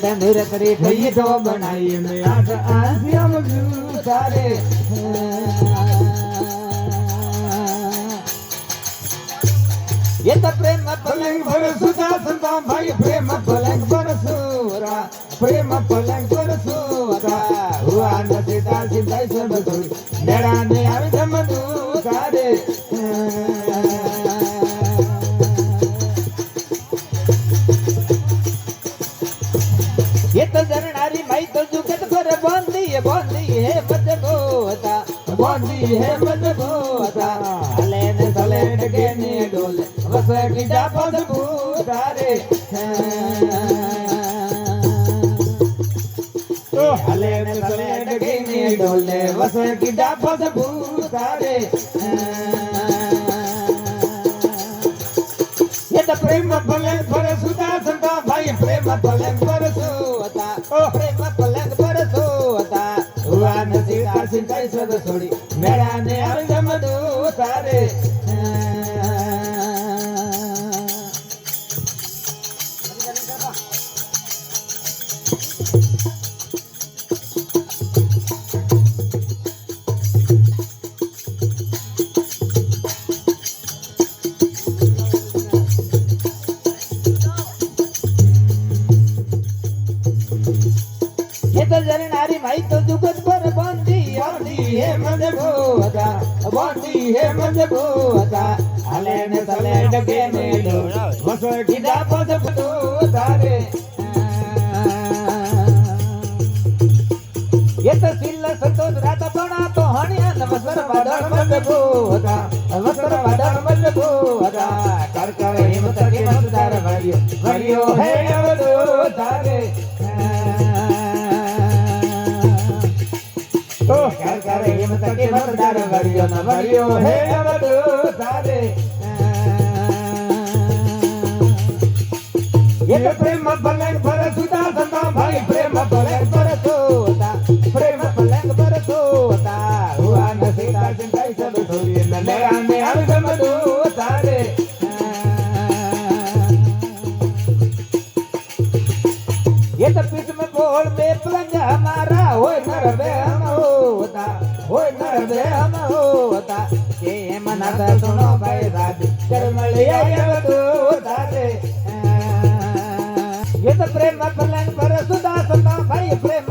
तंदूर करी भई तो बनाई में आठ आसिया मजू तारे ये तो प्रेम पलंग पर सुधा संता भाई प्रेम पलंग पर सुरा प्रेम पलंग पर सुरा हुआ न सीता सीता सब थोड़ी नेड़ा ने आवे धम दू तारे ये तो जरनारी माई तो जुगत पर बांधी है मजबूता बांधी है मजबूता हलेन सलेन के ने डोले बस की जा मजबूता रे तो हलेन सलेन के ने डोले बस की जा मजबूता रे ये तो प्रेम पलंग पर सुधा संता भाई प्रेम पलंग पर सुता ओ प्रेम पलंग पर सुता हुआ न सीता सीता सब छोड़ी मेरा ने अर्जम दू तारे जरनारी माई तो जुगत पर बांधी है मजबूता बांधी है मजबूता हलेन सलेन के ने दो बस की जा मजबूता रे ये तो सिल्ला संतोष राता बना तो हणिया नमस्कार बादर मजबूता वस्त्र बादर मजबूता कर कर हिम्मत के मतदार भरियो है अवधूता रे तो कर कर हिम्मत के मतदार भरियो है अवधूता रे ये तो प्रेम पलंग पर सुधा संता भाई प्रेम पलंग पर सोता प्रेम पलंग पर सोता हुआ न सीता चिंता सब छोड़ी न नया में अर्जम दूता रे ये तो पीठ में बोल में पलंग हमारा होए नर बे हम होता होए नर बे हम होता के मना सुनो भाई राज करमलिया अवधूता रे ये तो प्रेम पलंग पर सुधा संता भाई प्रेम